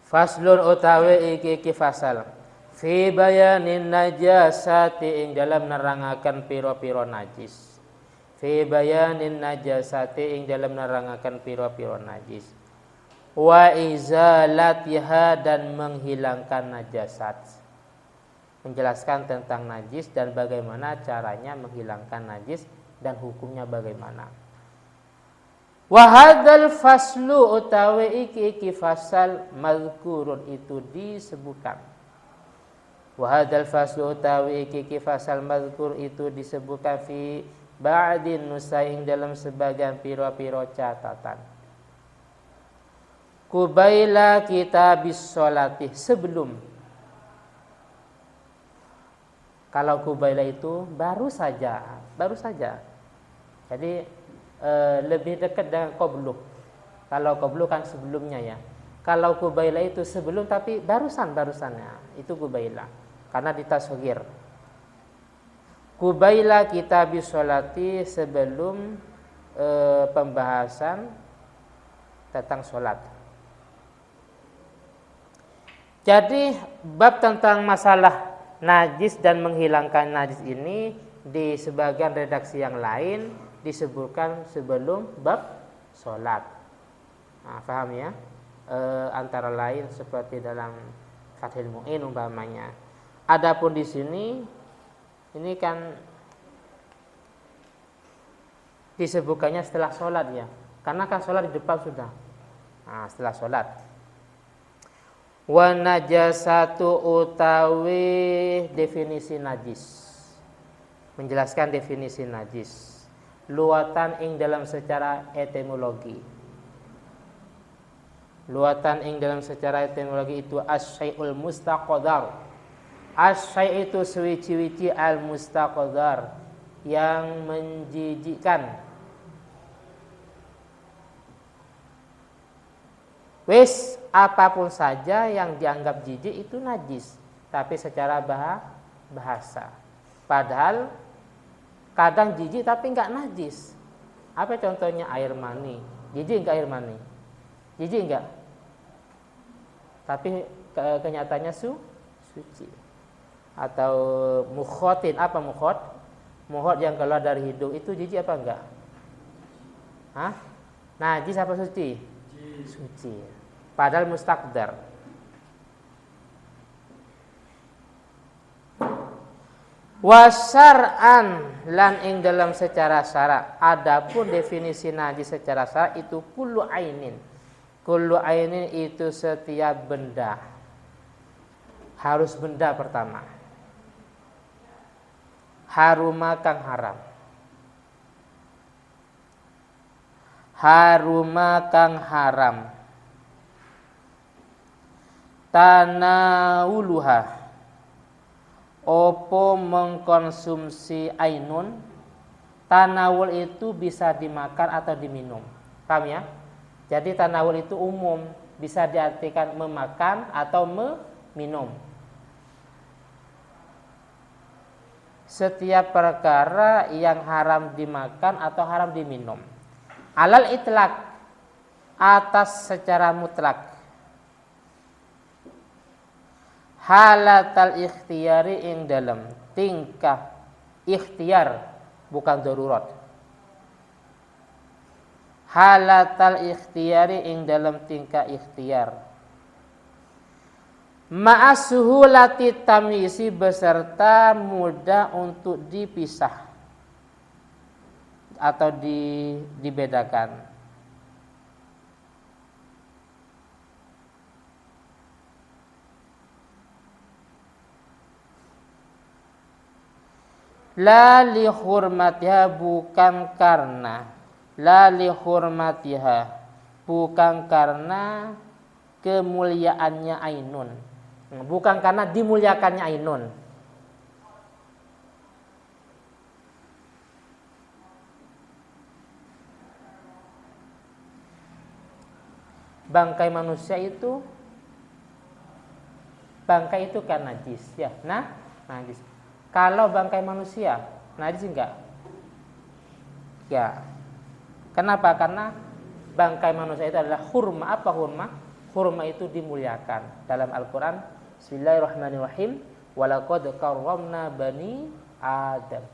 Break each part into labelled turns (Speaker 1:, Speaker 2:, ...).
Speaker 1: Faslun utawi iki fasal fi bayanin najasati ing dalam nerangaken pira-pira najis. Fi bayanin najasati ing dalam nerangaken pira-pira najis. Wa izalatiha dan menghilangkan najasat. Menjelaskan tentang najis dan bagaimana caranya menghilangkan najis dan hukumnya bagaimana. Wa hadzal faslu utawi iki fasal mazkurun itu disebutkan. Wa hadzal faslu utawi iki fasal mazkur itu disebutkan fi ba'din nusaing dalam sebagian pira-pira catatan. Kubaila kitabis sholati sebelum. Kalau kubaila itu baru saja. Jadi lebih dekat dengan qablu. Kalau qablu kan sebelumnya ya. Kalau kubaila itu sebelum tapi barusannya itu kubaila karena ditasghir. Kubaila kitabis sholati sebelum pembahasan tentang sholat. Jadi bab tentang masalah najis dan menghilangkan najis ini di sebagian redaksi yang lain disebutkan sebelum bab sholat. Nah, paham ya? Antara lain seperti dalam Fathul Mu'in umpamanya. Adapun di sini ini kan disebutkannya setelah sholat ya, karena kan sholat di depan sudah. Nah, setelah sholat. Wa najasatu utawi definisi najis. Menjelaskan definisi najis. Luatan ing dalam secara etimologi. Luatan ing dalam secara etimologi itu asy-syai'ul mustaqdar. Asy-syai' itu suci-wici al-mustaqdar yang menjijikkan. Wis apapun saja yang dianggap jijik itu najis, tapi secara bahasa. Padahal kadang jijik tapi enggak najis. Apa contohnya? Air mani. Jijik enggak air mani? Jijik enggak? Tapi kenyataannya suci. Atau mukhotin. Apa mukhot? Mukhot yang keluar dari hidung itu jijik apa enggak? Hah? Najis apa suci? Suci. Padahal mustaqdar. Wasar'an lan ing dalam secara syara. Adapun definisi najis secara syara itu kullu ainin. Kullu ainin itu setiap benda. Harus benda pertama. Haruma kang haram. Haruma kang haram. Tanawuluha opo mengkonsumsi ainun. Tanawul itu bisa dimakan atau diminum. Paham ya? Jadi tanawul itu umum, bisa diartikan memakan atau meminum. Setiap perkara yang haram dimakan atau haram diminum. Alal itlaq, atas secara mutlak. Halatal ikhtiyari ing dalam tingkah ikhtiar bukan darurat. Halatal ikhtiyari ing dalam tingkah ikhtiar. Ma'asuhulati tamyisi beserta mudah untuk dipisah atau dibedakan. La li hurmatiha bukan karena. La li hurmatiha bukan karena kemuliaannya ainun. Bukan karena dimuliakannya ainun. Bangkai manusia itu kan najis ya. Nah, najis. Kalau bangkai manusia najis enggak? Ya. Kenapa? Karena bangkai manusia itu adalah hurma. Apa hurma? Hurma itu dimuliakan. Dalam Al-Quran, Bismillahirrahmanirrahim, walaqad karramna bani Adam.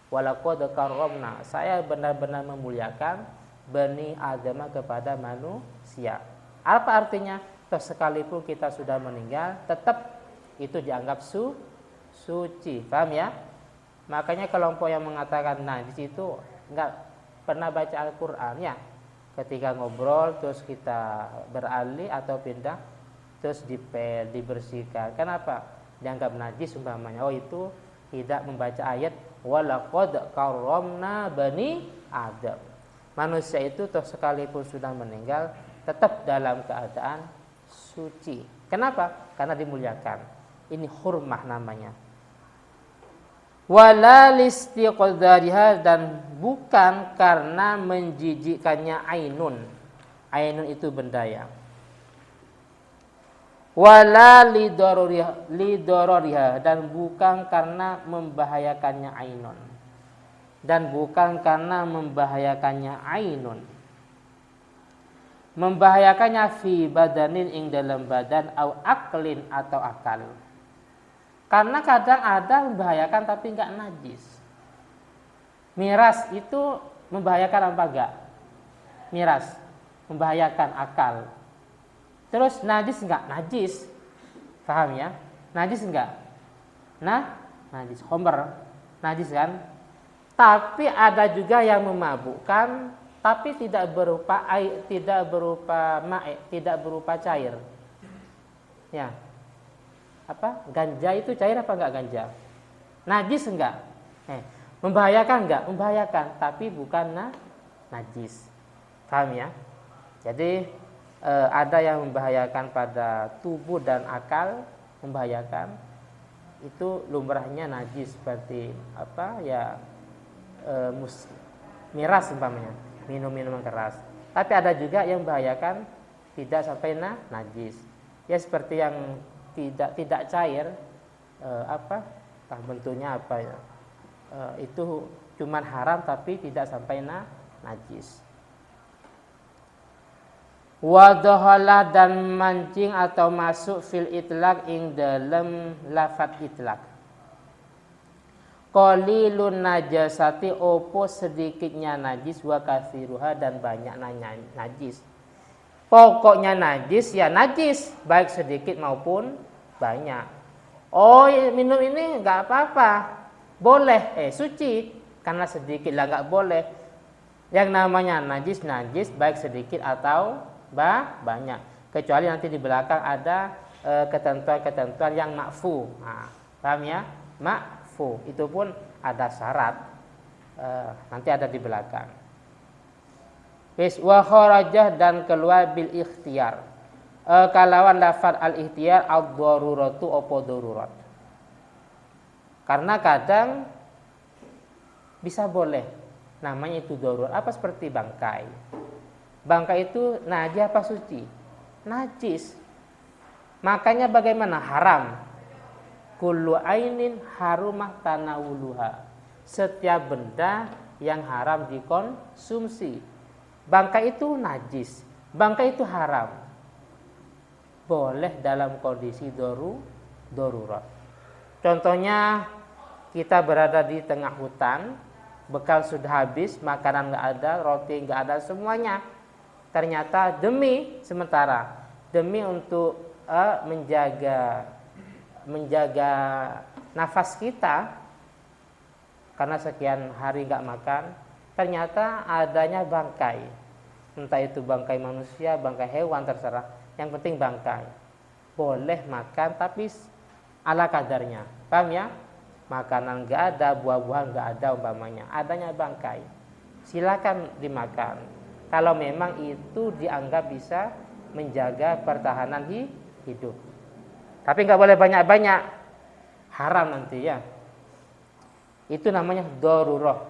Speaker 1: Walaqad karramna, saya benar-benar memuliakan bani Adam kepada manusia. Apa artinya? Sekalipun kita sudah meninggal, tetap itu dianggap suci. Paham ya? Makanya kelompok yang mengatakan najis itu enggak pernah baca Al-Quran ya. Ketika ngobrol terus kita beralih atau pindah terus dipel, dibersihkan. Kenapa? Dianggap najis umpamanya. Oh, itu tidak membaca ayat walaqad karramna bani Adam. Manusia itu sekalipun sudah meninggal tetap dalam keadaan suci. Kenapa? Karena dimuliakan. Ini hurmah namanya. Wala listiqdariha, dan bukan karena menjijikkannya ainun. Ainun itu benda ya. Wala lidororiha, dan bukan karena membahayakannya ainun. Dan bukan karena membahayakannya ainun. Membahayakannya fi badanin ing dalam badan au aklin atau akal. Karena kadang ada membahayakan tapi enggak najis. Miras itu membahayakan apa enggak? Miras membahayakan akal. Terus najis enggak? Najis. Paham ya? Najis enggak? Najis. Homer najis kan? Tapi ada juga yang memabukkan tapi tidak berupa air, tidak berupa ma'e, tidak berupa cair. Ya. Apa? Ganja itu cair apa enggak ganja? Najis enggak? Membahayakan enggak? Membahayakan, tapi bukan najis. Paham ya? Jadi ada yang membahayakan pada tubuh dan akal, membahayakan. Itu lumrahnya najis seperti apa ya? Miras umpamanya, minum-minuman keras. Tapi ada juga yang membahayakan tidak sampai najis. Ya seperti yang tidak cair, bentuknya apa ya? Itu cuman haram tapi tidak sampai najis. Wadhahala, dan mancing atau masuk fil itlaq ing dalam lafat itlaq. Qalilun najasati, opo sedikitnya najis, wa katsiruha, dan banyak najis. Pokoknya najis ya najis, baik sedikit maupun banyak. Oh, minum ini enggak apa-apa, boleh, suci, karena sedikit lah enggak boleh. Yang namanya najis baik sedikit atau banyak. Kecuali nanti di belakang ada ketentuan-ketentuan yang makfu. Nah, paham ya? Makfu itu pun ada syarat. Nanti ada di belakang. Wa kharajah, dan keluar bil ikhtiyar. Kalawan lafaz al ikhtiyar ad-daruratu opo darurat. Karena kadang bisa boleh, namanya itu darurat. Apa seperti bangkai? Bangkai itu najis apa suci? Najis. Makanya bagaimana? Haram. Kullu ainin harumah tanawuluha. Setiap benda yang haram dikonsumsi. Bangkai itu najis, bangkai itu haram. Boleh dalam kondisi darurat. Contohnya kita berada di tengah hutan, bekal sudah habis, makanan enggak ada, roti enggak ada, semuanya. Ternyata demi untuk menjaga nafas kita, karena sekian hari enggak makan, ternyata adanya bangkai. Entah itu bangkai manusia, bangkai hewan, terserah. Yang penting bangkai. Boleh makan tapi ala kadarnya. Paham ya? Makanan enggak ada, buah-buahan enggak ada umpamanya. Adanya bangkai. Silakan dimakan. Kalau memang itu dianggap bisa menjaga pertahanan hidup. Tapi enggak boleh banyak-banyak. Haram nanti ya. Itu namanya darurah.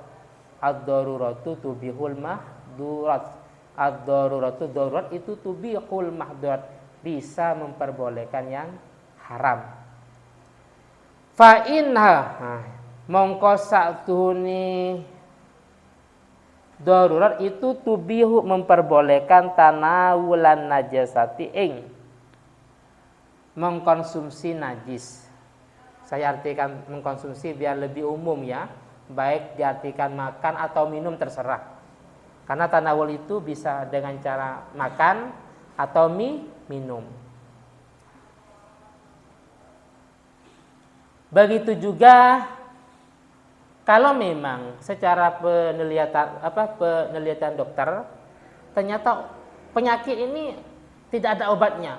Speaker 1: Ad-daruratu tubihul mahdurat. Ad-daruratu, darurat itu tubihul mahdurat, bisa memperbolehkan yang haram. Fa inha, mongko saktuhune darurat itu tubihu memperbolehkan tanawulan najasati ing mengkonsumsi najis. Saya artikan mengkonsumsi biar lebih umum ya, baik diartikan makan atau minum terserah. Karena tanawul itu bisa dengan cara makan atau minum. Begitu juga kalau memang secara penelitian dokter ternyata penyakit ini tidak ada obatnya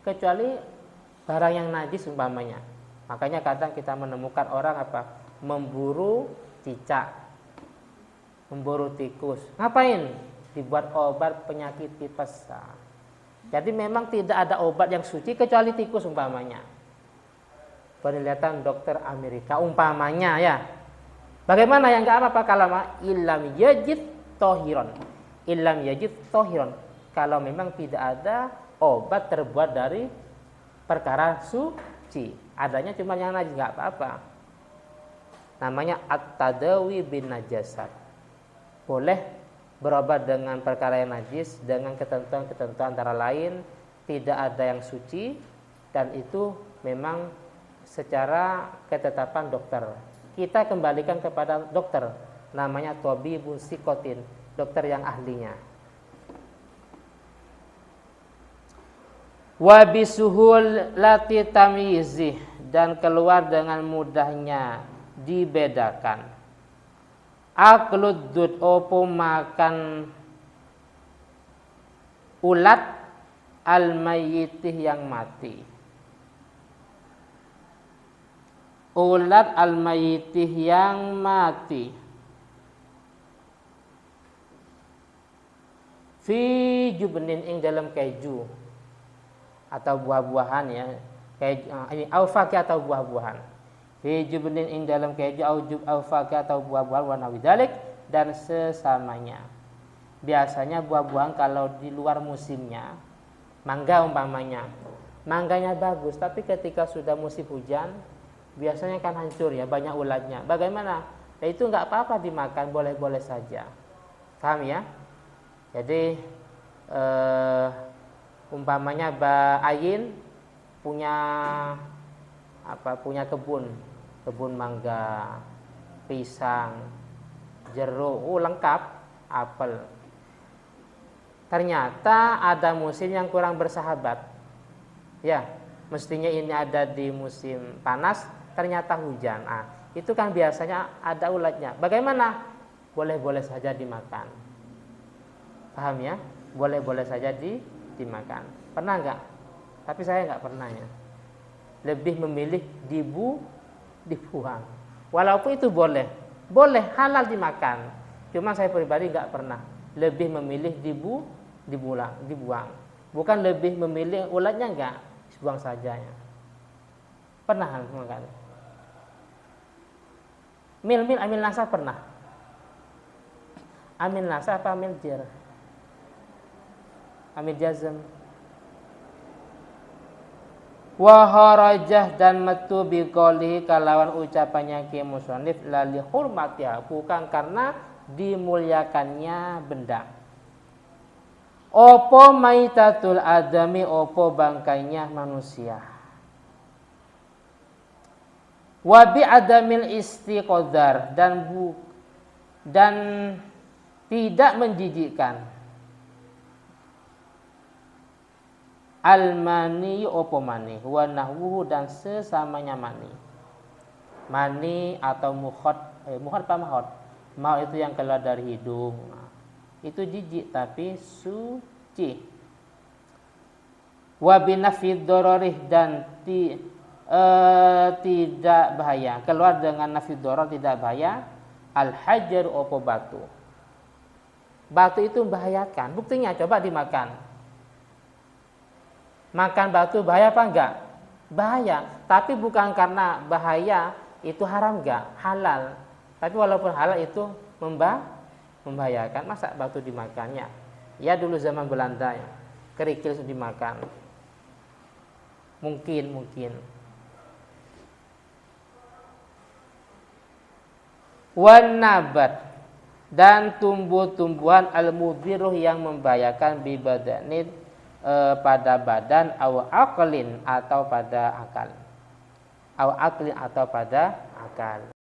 Speaker 1: kecuali barang yang najis umpamanya. Makanya kadang kita menemukan orang memburu cicak, memburu tikus. Ngapain? Dibuat obat penyakit tipes. Jadi memang tidak ada obat yang suci kecuali tikus umpamanya. Penelitian dokter Amerika umpamanya ya. Bagaimana yang enggak apa-apa kalau illam yajid tohiron. Illam yajid tohiron. Kalau memang tidak ada obat terbuat dari perkara suci. Adanya cuma yang najis, enggak apa-apa. Namanya at-tadawi bin najasat. Boleh berobat dengan perkara yang najis dengan ketentuan-ketentuan antara lain tidak ada yang suci dan itu memang secara ketetapan dokter. Kita kembalikan kepada dokter, namanya tabibun sikotin, dokter yang ahlinya. Wa bisuhul lati tamyizih, dan keluar dengan mudahnya dibedakan. Akludud opo makan ulat al-mayyitih yang mati. Ulat al-mayyitih yang mati. Fi jubnin ing dalam keju atau buah-buahan ya. Ini aufaki atau buah-buahan. Fi jubnin ing dalam keju aufaki atau buah-buahan wa nawidalik dan sesamanya. Biasanya buah-buahan kalau di luar musimnya, mangga umpamanya. Mangganya bagus, tapi ketika sudah musim hujan biasanya kan hancur ya, banyak ulatnya. Bagaimana? Ya itu enggak apa-apa dimakan, boleh-boleh saja. Paham ya? Jadi umpamanya Ayin punya kebun mangga, pisang, jeruk, lengkap, apel. Ternyata ada musim yang kurang bersahabat. Ya, mestinya ini ada di musim panas, ternyata hujan. Itu kan biasanya ada ulatnya. Bagaimana? Boleh-boleh saja dimakan. Paham ya? Boleh-boleh saja dimakan. Pernah enggak? Tapi saya enggak pernah ya. Lebih memilih dibuang. Walaupun itu boleh halal dimakan. Cuma saya pribadi enggak pernah. Lebih memilih dibuang. Bukan lebih memilih ulatnya enggak, buang saja ya. Pernah makan. Mil amil nasa pernah. Amil nasa apa amil jar? Amil jazm. Wa harajah dan metu biqouli kalawan ucapannya ki musannif lali hurmatiha, bukan karena dimuliakannya benda. Opo maitatul adami, opo bangkainya manusia. Wa bi adamil istiqodar, dan tidak menjijikkan. Al-mani opo mani, wa nahwuhu dan sesamanya mani. Mani atau mukhot apa mahot? Mahot itu yang keluar dari hidung. Itu jijik tapi suci. Wa binafid dororih, dan tidak bahaya. Keluar dengan nafid doror tidak bahaya. Al-hajar opo batu. Batu itu membahayakan. Buktinya coba dimakan. Makan batu bahaya apa enggak? Bahaya. Tapi bukan karena bahaya itu haram enggak? Halal. Tapi walaupun halal itu membahayakan. Masa batu dimakannya? Ya dulu zaman Belanda ya, kerikil dimakan. Mungkin. Wan nabat, dan tumbuh-tumbuhan al-mudhiruh yang membahayakan bibadanid pada badan, au aqlin atau pada akal. Au aqlin atau pada akal.